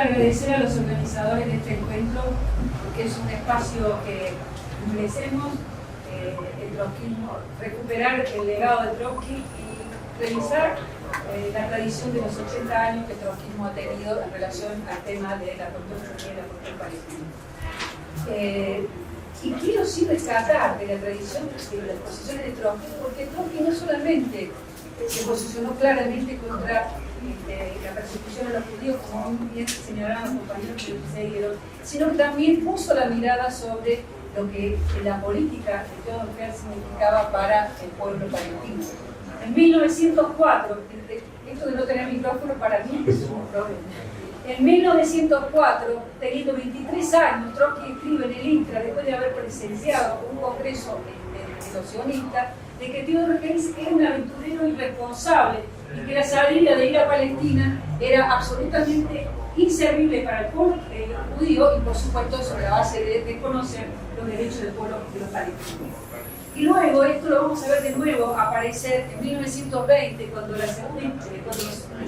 agradecer a los organizadores de este encuentro, porque es un espacio que merecemos, el trotskismo, recuperar el legado de Trotsky y revisar la tradición de los 80 años que el trotskismo ha tenido en relación al tema de la cuestión judía y la cuestión palestina. Y quiero sí rescatar de la tradición de las posiciones de Trotsky, porque Trotsky no solamente se posicionó claramente contra la persecución a los judíos, como muy bien señalaron los compañeros que seguieron, sino que también puso la mirada sobre lo que la política de Theodor Herzl significaba para el pueblo palestino. En 1904, esto de no tener micrófono para mí es un problema. En 1904, teniendo 23 años, Trotsky escribe en el Intra, después de haber presenciado un congreso de los sionistas, de que Theodor Herzl era un aventurero irresponsable y que la salida de ir a Palestina era absolutamente inservible para el pueblo judío y, por supuesto, sobre la base de desconocer los derechos del pueblo de los palestinos. Y luego, esto lo vamos a ver de nuevo aparecer en 1920, cuando el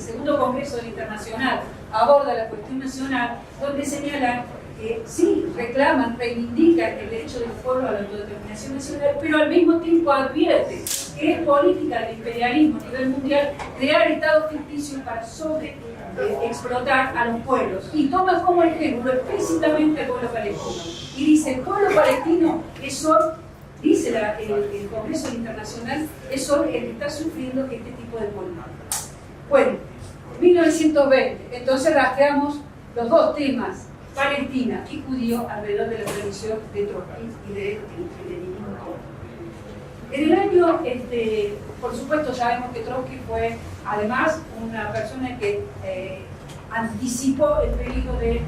segundo Congreso del Internacional aborda la cuestión nacional, donde señalan que sí reclaman, reivindican el derecho del pueblo a la autodeterminación nacional, pero al mismo tiempo advierte que es política del imperialismo a nivel mundial crear estados ficticios para explotar a los pueblos. Y toma como ejemplo explícitamente al pueblo palestino. Y dice, el pueblo palestino es hoy, dice el Congreso Internacional, es hoy el que está sufriendo este tipo de política. Bueno, 1920, entonces rastreamos los dos temas, Palestina y judío, alrededor de la tradición de Trotsky y del leninismo. En el año, por supuesto, sabemos que Trotsky fue además una persona que anticipó el peligro de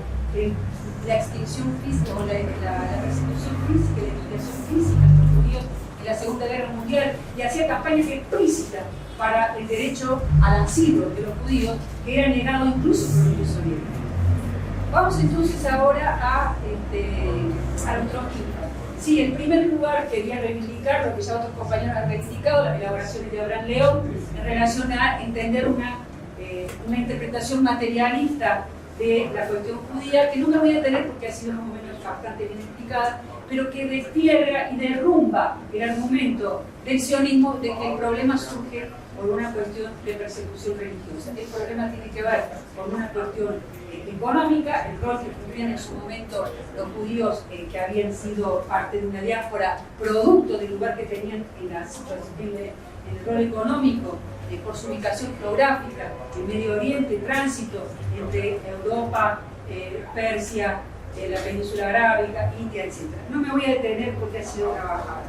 la extinción física o la persecución física, la eliminación física de los judíos en la Segunda Guerra Mundial y hacía campañas explícitas para el derecho al asilo de los judíos, que era negado incluso por la Unión Soviética. Vamos entonces ahora a los trotskistas. Sí, en primer lugar quería reivindicar lo que ya otros compañeros han reivindicado, las elaboraciones de Abraham León, en relación a entender una interpretación materialista de la cuestión judía, que nunca voy a tener porque ha sido más o menos bastante bien explicada, pero que destierra y derrumba el argumento del sionismo de que el problema surge por una cuestión de persecución religiosa. El problema tiene que ver con una cuestión económica, el rol que cumplían en su momento los judíos que habían sido parte de una diáspora, producto del lugar que tenían en el rol económico, por su ubicación geográfica, el Medio Oriente, tránsito entre Europa, Persia, la península arábiga, India, etc. No me voy a detener porque ha sido trabajada.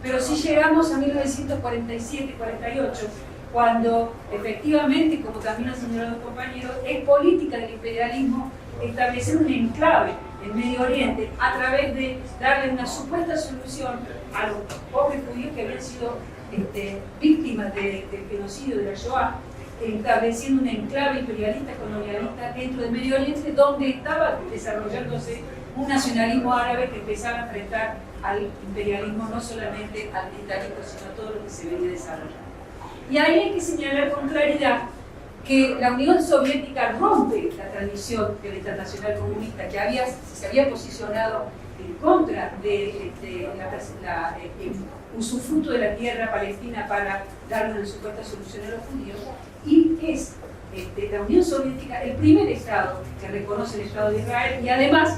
Pero si llegamos a 1947-48, cuando efectivamente, como también han señalado los compañeros, es política del imperialismo establecer un enclave en Medio Oriente a través de darle una supuesta solución a los pobres judíos que habían sido víctimas del genocidio de la Shoah, estableciendo un enclave imperialista, colonialista dentro del Medio Oriente, donde estaba desarrollándose un nacionalismo árabe que empezaba a enfrentar al imperialismo, no solamente al británico, sino a todo lo que se venía desarrollando. Y ahí hay que señalar con claridad que la Unión Soviética rompe la tradición de la Internacional Comunista, que se había posicionado en contra de el usufructo de la tierra palestina para darle una supuesta solución a los judíos, y es la Unión Soviética el primer Estado que reconoce el Estado de Israel y además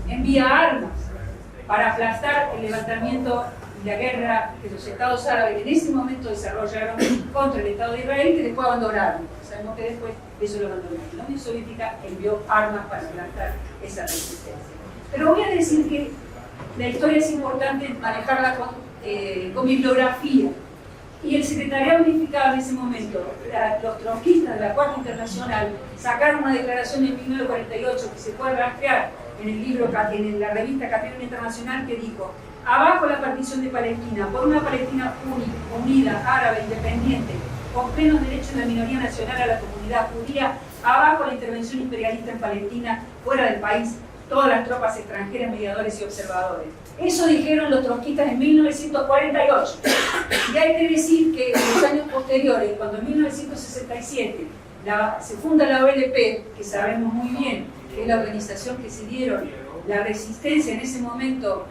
envía armas para aplastar el levantamiento y la guerra que los Estados árabes en ese momento desarrollaron contra el Estado de Israel, que después abandonaron. Sabemos que después eso lo abandonaron. La Unión Soviética envió armas para aplastar esa resistencia. Pero voy a decir que la historia es importante manejarla con bibliografía. Y el Secretariado Unificado en ese momento, los trotskistas de la Cuarta Internacional, sacaron una declaración en 1948 que se puede rastrear en el libro, en la revista Capital Internacional, que dijo: abajo la partición de Palestina, por una Palestina unida, árabe, independiente, con plenos derechos de la minoría nacional a la comunidad judía, abajo la intervención imperialista en Palestina, fuera del país, todas las tropas extranjeras, mediadores y observadores. Eso dijeron los trotskistas en 1948. Y hay que decir que en los años posteriores, cuando en 1967 se funda la OLP, que sabemos muy bien que es la organización que se dieron la resistencia en ese momento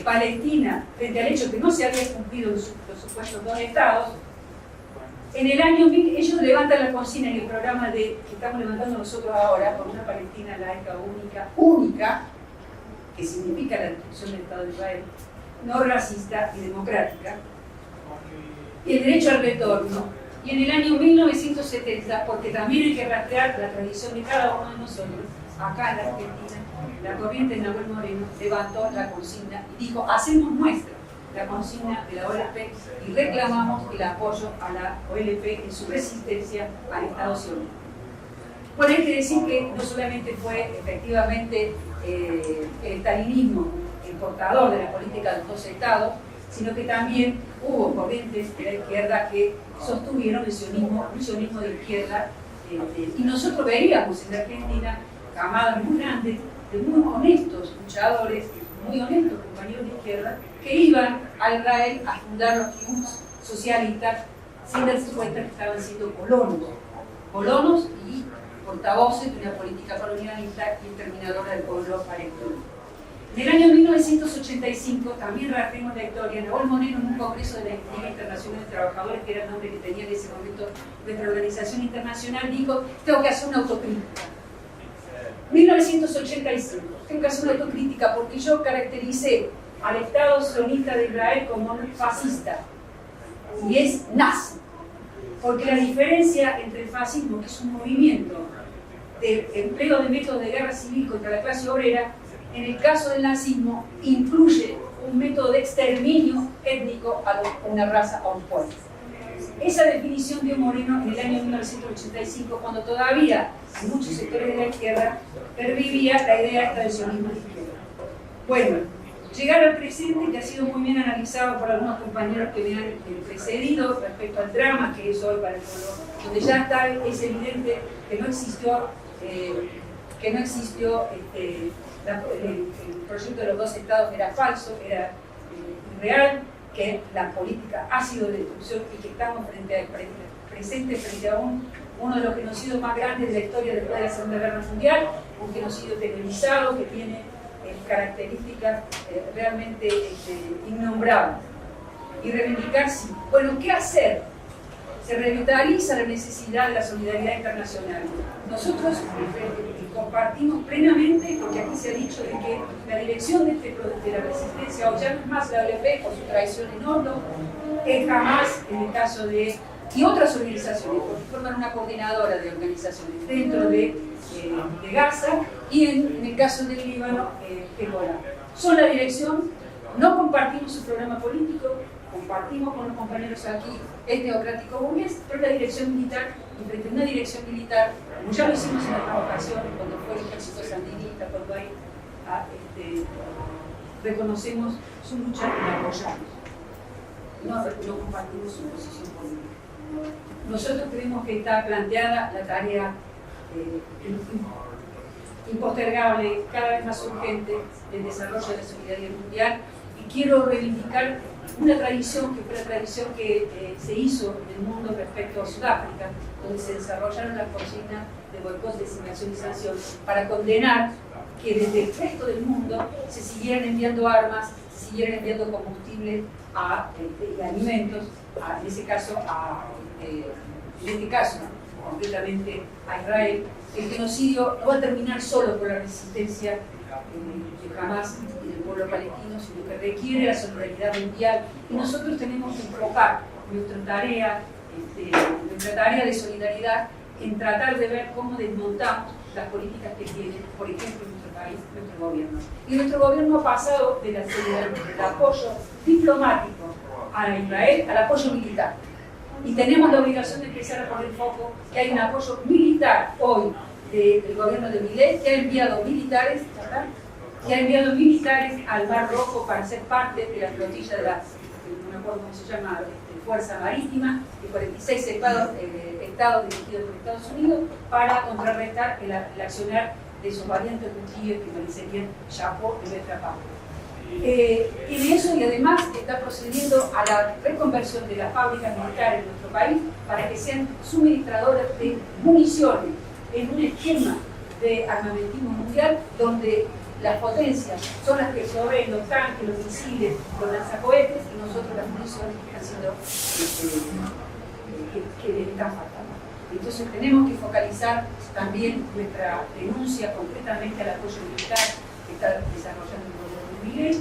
palestina frente al hecho que no se habían cumplido los supuestos 2 estados. En el año 1000 ellos levantan la consigna en el programa que estamos levantando nosotros ahora, con una Palestina laica única, que significa la destrucción del Estado de Israel, no racista y democrática, y el derecho al retorno. Y en el año 1970, porque también hay que rastrear la tradición de cada uno de nosotros, acá en la Argentina, la corriente de Nahuel Moreno levantó la consigna y dijo: hacemos nuestra la consigna de la OLP y reclamamos el apoyo a la OLP en su resistencia al Estado sionista. Bueno, hay que decir que no solamente fue efectivamente el estalinismo el portador de la política de los 2 estados, sino que también hubo corrientes de la izquierda que sostuvieron el sionismo de izquierda, y nosotros veíamos en la Argentina camadas muy grandes de muy honestos luchadores, muy honestos compañeros de izquierda, que iban a Israel a fundar los kibbutz socialistas sin darse cuenta que estaban siendo colonos y portavoces de una política colonialista y exterminadora del pueblo palestino. En el año 1985, también rastreamos la historia, Nahuel Moreno, en un congreso de la Liga Internacional de Trabajadores, que era el nombre que tenía en ese momento nuestra organización internacional, dijo: tengo que hacer una autocrítica. 1985, tengo que hacer una autocrítica porque yo caractericé al Estado sionista de Israel como fascista, y es nazi, porque la diferencia entre el fascismo, que es un movimiento de empleo de métodos de guerra civil contra la clase obrera, en el caso del nazismo incluye un método de exterminio étnico a una raza, a un pueblo. Esa definición dio Moreno en el año 1985, cuando todavía en muchos sectores de la izquierda pervivía la idea esta del sionismo de izquierda. Bueno, llegar al presente, que ha sido muy bien analizado por algunos compañeros que me han precedido respecto al drama que es hoy para el pueblo, donde ya está, es evidente que no existió el proyecto de los 2 estados era falso, era irreal, que la política ha sido de destrucción y que estamos presentes frente a uno de los genocidios más grandes de la historia después de la Segunda Guerra Mundial, un genocidio televisado que tiene características realmente innombrables. Y reivindicar, sí. Bueno, ¿qué hacer? Se revitaliza la necesidad de la solidaridad internacional. Nosotros compartimos plenamente, porque aquí se ha dicho de que la dirección de la resistencia, o ya no es más la OLP con su traición en Oslo, es jamás en el caso de, y otras organizaciones, porque forman una coordinadora de organizaciones dentro de Gaza, y en el caso del Líbano, Hezbollah. Son la dirección, no compartimos su programa político, compartimos con los compañeros aquí el teocrático burgués, pero la dirección militar, y frente a una dirección militar, como ya lo hicimos en otras ocasiones, cuando fue el ejército sandinista, cuando hay, reconocemos su lucha y la apoyamos. No compartimos su posición política. Nosotros creemos que está planteada la tarea impostergable, cada vez más urgente, del desarrollo de la solidaridad mundial, y quiero reivindicar una tradición que fue la tradición que se hizo en el mundo respecto a Sudáfrica, donde se desarrollaron las consignas de boicot, designación y sanción para condenar que desde el resto del mundo se siguieran enviando armas, se siguieran enviando combustible y alimentos, en ese caso, concretamente a Israel. El genocidio no va a terminar solo por la resistencia de Hamas y del pueblo palestino, sino que requiere la solidaridad mundial, y nosotros tenemos que enfocar nuestra tarea de solidaridad en tratar de ver cómo desmontamos las políticas que tiene, por ejemplo, en nuestro país, nuestro gobierno. Y nuestro gobierno ha pasado del apoyo diplomático a Israel al apoyo militar. Y tenemos la obligación de empezar a poner foco que hay un apoyo militar hoy del gobierno de Milei, que ha enviado militares, ¿verdad? Que ha enviado militares al Mar Rojo para ser parte de la flotilla de no me acuerdo cómo se llama, Fuerza Marítima, de 46 estados dirigidos por Estados Unidos, para contrarrestar el accionar de esos valientes cuchillos que merecerían chapo y nuestra parte. Tiene eso y además está procediendo a la reconversión de las fábricas militares en nuestro país para que sean suministradoras de municiones en un esquema de armamentismo mundial donde las potencias son las que proveen los tanques, los misiles, los lanzacohetes y nosotros las municiones que están siendo que les están faltando. Entonces tenemos que focalizar también nuestra denuncia concretamente al apoyo militar que está desarrollando el gobierno de Miguel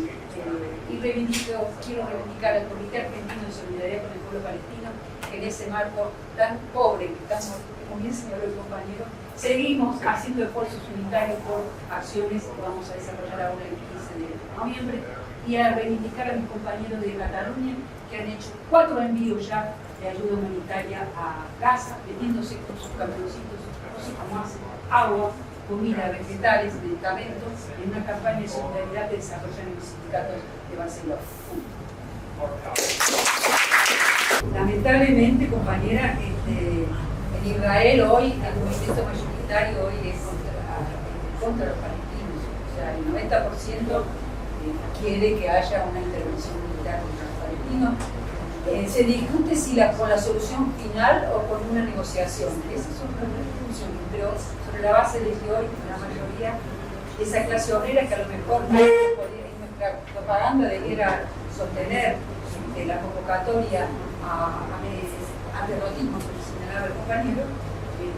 y quiero reivindicar al Comité Argentino de Solidaridad con el Pueblo Palestino que en ese marco tan pobre que estamos, como bien señaló el compañero, seguimos haciendo esfuerzos unitarios por acciones que vamos a desarrollar ahora el 15 de noviembre y a reivindicar a mis compañeros de Cataluña que han hecho 4 envíos ya de ayuda humanitaria a Gaza, metiéndose con sus camioncitos, cosas más, agua, comida, vegetales, medicamentos, en una campaña de solidaridad que desarrollan en los sindicatos de Barcelona. Lamentablemente, compañera, en Israel hoy, el movimiento mayoritario hoy es contra los palestinos. O sea, el 90% quiere que haya una intervención militar contra los palestinos. Se discute si con la solución final o con una negociación. Esas son las discusiones, pero sobre la base de que hoy la mayoría de esa clase obrera que a lo mejor en nuestra propaganda debiera sostener la convocatoria a derrotismo, como señalaba el compañero,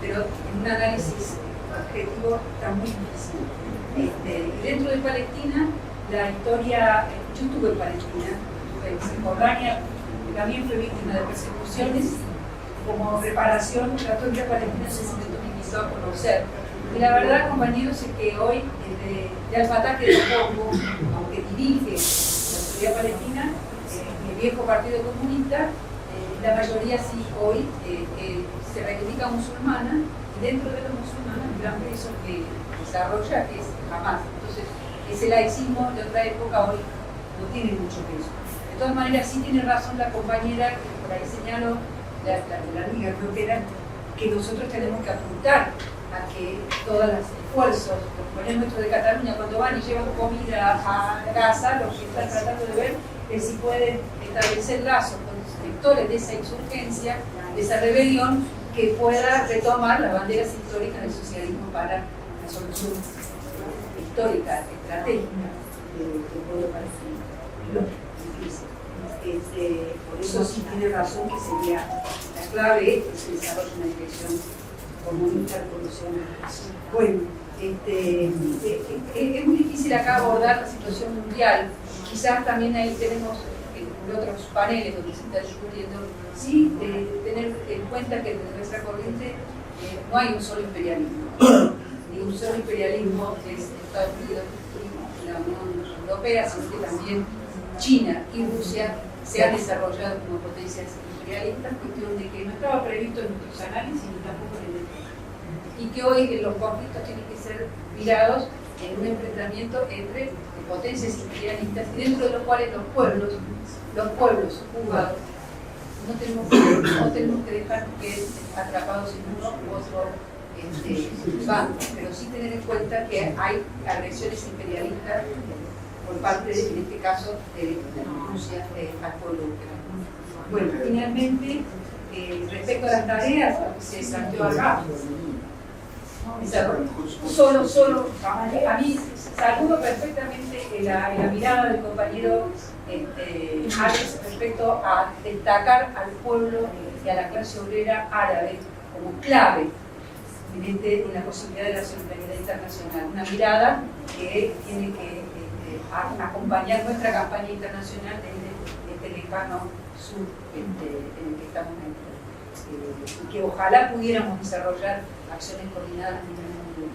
pero en un análisis objetivo está muy difícil. Y dentro de Palestina, la historia, yo estuve en Palestina, en Cisjordania, también fue víctima de persecuciones. Como reparación, la autoridad palestina se invitó a conocer. Y la verdad, compañeros, es que hoy, de Al-Fatah, que tampoco, aunque dirige la autoridad palestina, el viejo Partido Comunista, la mayoría sí hoy se reivindica musulmana, y dentro de la musulmana el gran peso que desarrolla es Hamas. Entonces, ese laicismo de otra época hoy no tiene mucho peso. De todas maneras, sí tiene razón la compañera, que por ahí señaló, la Liga Europea, que nosotros tenemos que apuntar a que todos los esfuerzos, los compañeros nuestros de Cataluña, cuando van y llevan comida a Gaza, lo que están tratando de ver es si pueden establecer lazos con los sectores de esa insurgencia, de esa rebelión, que pueda retomar las banderas históricas del socialismo para la solución histórica, estratégica del pueblo palestino. Por eso sí tiene razón que sería la clave que se desarrolle una dirección comunista revolucionaria. Bueno, es muy difícil acá abordar la situación mundial. Quizás también ahí tenemos en otros paneles donde se está discutiendo, sí, tener en cuenta que en nuestra corriente no hay un solo imperialismo, ni un solo imperialismo que es Estados Unidos y la Unión Europea, sino que también China y Rusia se han desarrollado como potencias imperialistas, cuestión de que no estaba previsto en nuestros análisis ni tampoco en el y que hoy los conflictos tienen que ser mirados en un enfrentamiento entre potencias imperialistas y dentro de los cuales los pueblos jugados no tenemos que dejar que atrapados en uno u otro bando, pero sí tener en cuenta que hay agresiones imperialistas por parte, en este caso, de Rusia al pueblo ucraniano. Bueno, finalmente, respecto a las tareas, lo que se planteó acá, solo, a mí saludo perfectamente la mirada del compañero Alex respecto a destacar al pueblo y a la clase obrera árabe como clave en la posibilidad de la solidaridad internacional. Una mirada que tiene que acompañar nuestra campaña internacional desde este lejano sur en el que estamos y que ojalá pudiéramos desarrollar acciones coordinadas a nivel mundial.